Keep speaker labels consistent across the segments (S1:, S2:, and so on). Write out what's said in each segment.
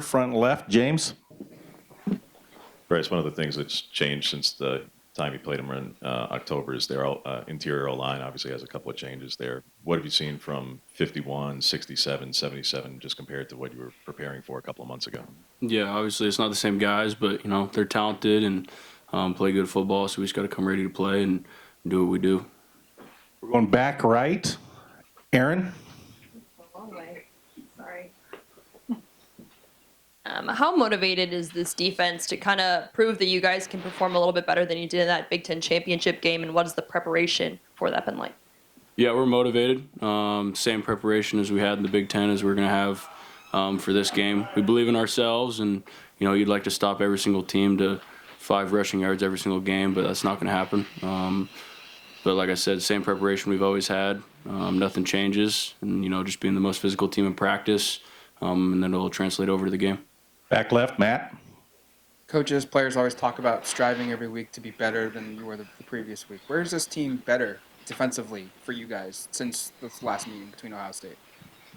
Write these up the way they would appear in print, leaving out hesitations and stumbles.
S1: Front left, James.
S2: Bryce, one of the things that's changed since the time you played them in October is their interior O-line obviously has a couple of changes there. What have you seen from 51, 67, 77, just compared to what you were preparing for a couple of months ago?
S3: Yeah, obviously it's not the same guys, but they're talented and play good football, so we just got to come ready to play and do what we do.
S1: We're going back right. Aaron.
S4: Long way. Sorry. How motivated is this defense to kind of prove that you guys can perform a little bit better than you did in that Big Ten championship game, and what has the preparation for that been like?
S3: Yeah, we're motivated. Same preparation as we had in the Big Ten as we're going to have for this game. We believe in ourselves, and you'd like to stop every single team to 5 rushing yards every single game, but that's not going to happen. But like I said, same preparation we've always had. Nothing changes, and just being the most physical team in practice, and then it'll translate over to the game.
S1: Back left, Matt.
S5: Coaches, players always talk about striving every week to be better than you were the previous week. Where is this team better defensively for you guys since this last meeting between Ohio State?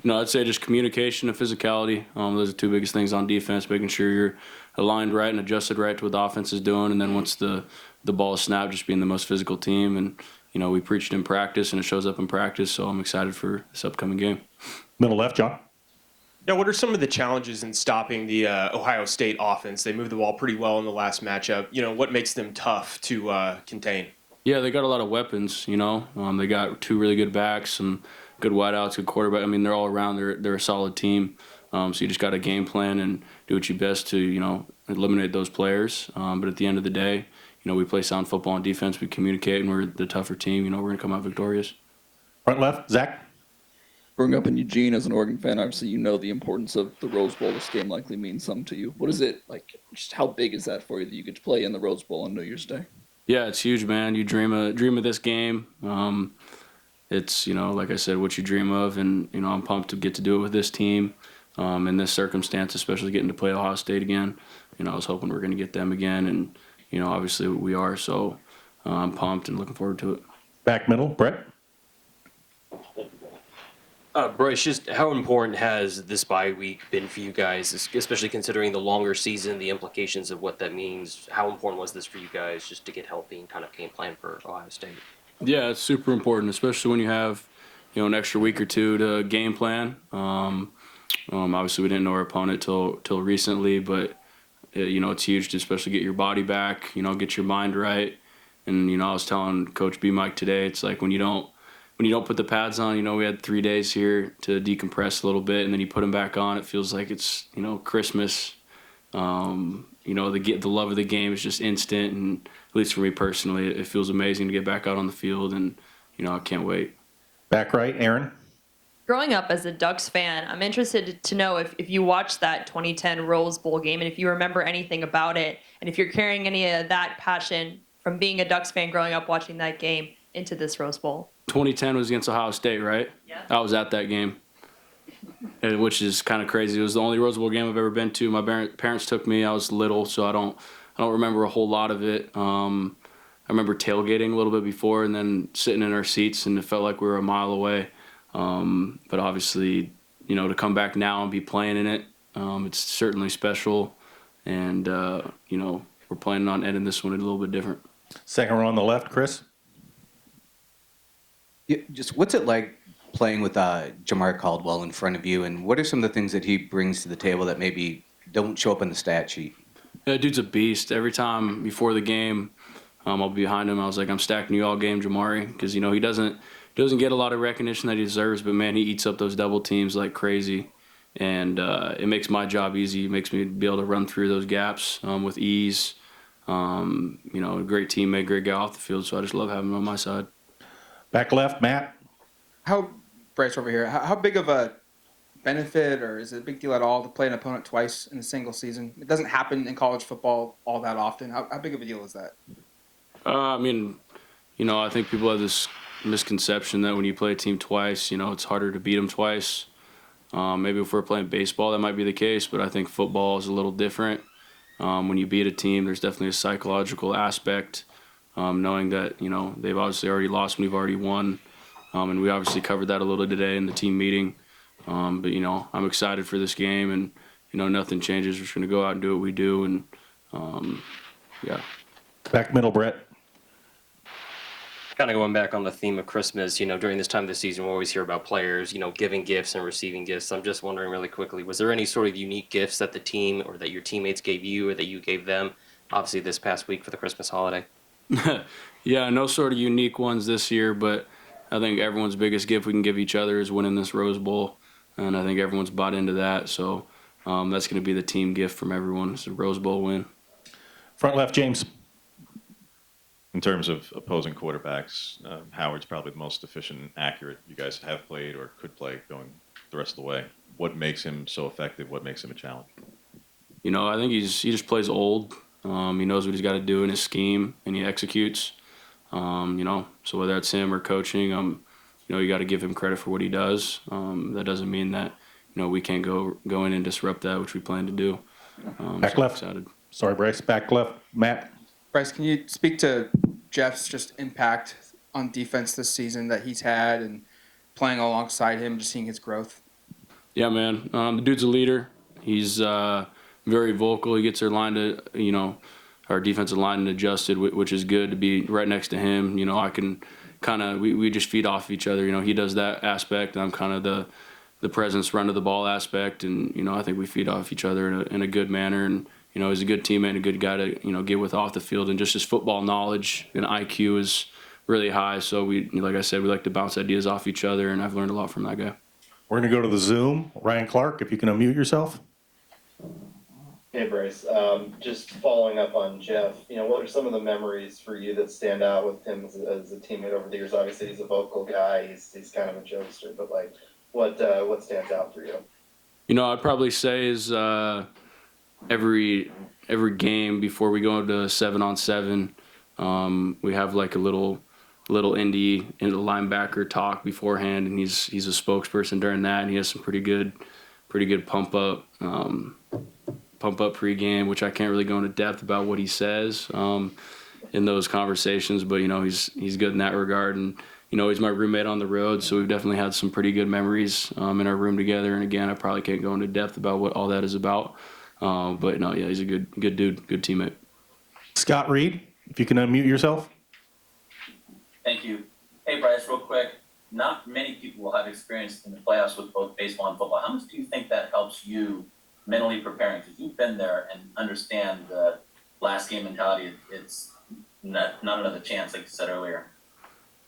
S3: I'd say just communication and physicality. Those are 2 biggest things on defense, making sure you're aligned right and adjusted right to what the offense is doing. And then once the ball is snapped, just being the most physical team. And, we preached in practice, and it shows up in practice. So I'm excited for this upcoming game.
S1: Middle left, John.
S6: Now, what are some of the challenges in stopping the Ohio State offense? They moved the ball pretty well in the last matchup. What makes them tough to contain?
S3: Yeah, they got a lot of weapons, They got 2 really good backs, some good wideouts, good quarterback. I mean, they're all around. They're a solid team. So you just got to game plan and do what you best to, eliminate those players. But at the end of the day, we play sound football on defense. We communicate, and we're the tougher team. We're going to come out victorious.
S1: Front left, Zach.
S7: Growing up in Eugene as an Oregon fan, obviously the importance of the Rose Bowl. This game likely means something to you. What is it like? Just how big is that for you that you get to play in the Rose Bowl on New Year's Day?
S3: Yeah, it's huge, man. You dream of this game. It's like I said, what you dream of, and I'm pumped to get to do it with this team in this circumstance, especially getting to play Ohio State again. I was hoping we're going to get them again, and obviously we are. So I'm pumped and looking forward to it.
S1: Back middle, Brett.
S8: Bryce, just how important has this bye week been for you guys, especially considering the longer season, the implications of what that means? How important was this for you guys just to get healthy and kind of game plan for Ohio State?
S3: Yeah, it's super important, especially when you have an extra week or 2 to game plan. Obviously, we didn't know our opponent till recently, but it's huge to especially get your body back, get your mind right. And I was telling Coach B Mike today, it's like when you don't put the pads on, we had 3 days here to decompress a little bit, and then you put them back on. It feels like it's, Christmas. The love of the game is just instant, and at least for me personally, it feels amazing to get back out on the field, and, I can't wait.
S1: Back right, Aaron.
S4: Growing up as a Ducks fan, I'm interested to know if you watched that 2010 Rose Bowl game and if you remember anything about it, and if you're carrying any of that passion from being a Ducks fan growing up watching that game into this Rose Bowl.
S3: 2010 was against Ohio State, right?
S4: Yeah.
S3: I was at that game, which is kind of crazy. It was the only Rose Bowl game I've ever been to. My parents took me. I was little, so I don't remember a whole lot of it. I remember tailgating a little bit before and then sitting in our seats, and it felt like we were a mile away. But obviously, to come back now and be playing in it, it's certainly special. And, we're planning on ending this one a little bit different.
S1: Second row on the left, Chris.
S9: Just what's it like playing with Jamar Caldwell in front of you, and what are some of the things that he brings to the table that maybe don't show up in the stat sheet?
S3: Yeah, dude's a beast. Every time before the game, I'll be behind him. I was like, I'm stacking you all game, Jamari, because he doesn't get a lot of recognition that he deserves, but man, he eats up those double teams like crazy, and it makes my job easy. It makes me be able to run through those gaps with ease. A great teammate, great guy off the field, so I just love having him on my side.
S1: Back left, Matt.
S5: Bryce over here, how big of a benefit, or is it a big deal at all to play an opponent twice in a single season? It doesn't happen in college football all that often. How big of a deal is that?
S3: I think people have this misconception that when you play a team twice, it's harder to beat them twice. Maybe if we're playing baseball, that might be the case, but I think football is a little different. When you beat a team, there's definitely a psychological aspect, knowing that, they've obviously already lost and we've already won. And we obviously covered that a little today in the team meeting. But I'm excited for this game, and, nothing changes. We're just going to go out and do what we do, and yeah.
S1: Back middle, Brett.
S8: Kind of going back on the theme of Christmas, during this time of the season, we always hear about players, giving gifts and receiving gifts. I'm just wondering really quickly, was there any sort of unique gifts that the team or that your teammates gave you or that you gave them, obviously this past week for the Christmas holiday?
S3: Yeah, no sort of unique ones this year, but I think everyone's biggest gift we can give each other is winning this Rose Bowl, and I think everyone's bought into that. So that's going to be the team gift from everyone. It's a Rose Bowl win.
S1: Front left, James.
S2: In terms of opposing quarterbacks, Howard's probably the most efficient and accurate you guys have played or could play going the rest of the way. What makes him so effective? What makes him a challenge?
S3: I think he just plays old. He knows what he's got to do in his scheme, and he executes. So whether it's him or coaching, you got to give him credit for what he does. That doesn't mean that we can't go in and disrupt that, which we plan to do.
S1: Back
S3: so
S1: left.
S3: excited.
S1: Sorry, Bryce. Back left, Matt.
S5: Bryce, can you speak to Jeff's just impact on defense this season that he's had and playing alongside him, just seeing his growth?
S3: Yeah, man. The dude's a leader. He's very vocal. He gets our line to, our defensive line adjusted, which is good to be right next to him. I can we just feed off each other. He does that aspect. I'm kind of the presence, run to the ball aspect, and I think we feed off each other in a good manner. And he's a good teammate and a good guy to get with off the field, and just his football knowledge and IQ is really high. So like I said, we like to bounce ideas off each other, and I've learned a lot from that guy.
S1: We're going to go to the Zoom. Ryan Clark, if you can unmute yourself.
S10: Hey Bryce, just following up on Jeff, what are some of the memories for you that stand out with him as a teammate over the years? Obviously, he's a vocal guy. He's kind of a jokester, but what stands out for you?
S3: I'd probably say is every game before we go into 7-on-7, we have like a little indie linebacker talk beforehand, and he's a spokesperson during that, and he has some pretty good pump up pregame, which I can't really go into depth about what he says in those conversations, but he's good in that regard. And he's my roommate on the road, so we've definitely had some pretty good memories in our room together. And again, I probably can't go into depth about what all that is about, but no, yeah, he's a good dude, good teammate.
S1: Scott Reed, if you can unmute yourself.
S11: Thank you. Hey, Bryce, real quick. Not many people will have experience in the playoffs with both baseball and football. How much do you think that helps you mentally preparing? Because you've been there and understand the last game mentality. It's not another chance, like you said earlier.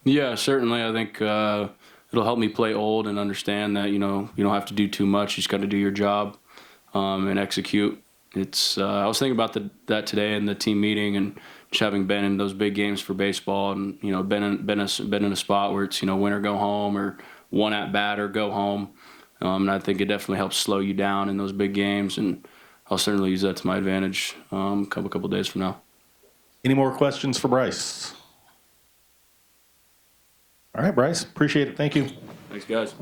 S3: Yeah, certainly. I think it'll help me play old and understand that you don't have to do too much. You just got to do your job and execute. It's I was thinking about that today in the team meeting, and just having been in those big games for baseball, and been in a spot where it's win or go home, or one at bat or go home. And I think it definitely helps slow you down in those big games, and I'll certainly use that to my advantage a couple days from now.
S1: Any more questions for Bryce? All right, Bryce. Appreciate it. Thank you.
S3: Thanks, guys.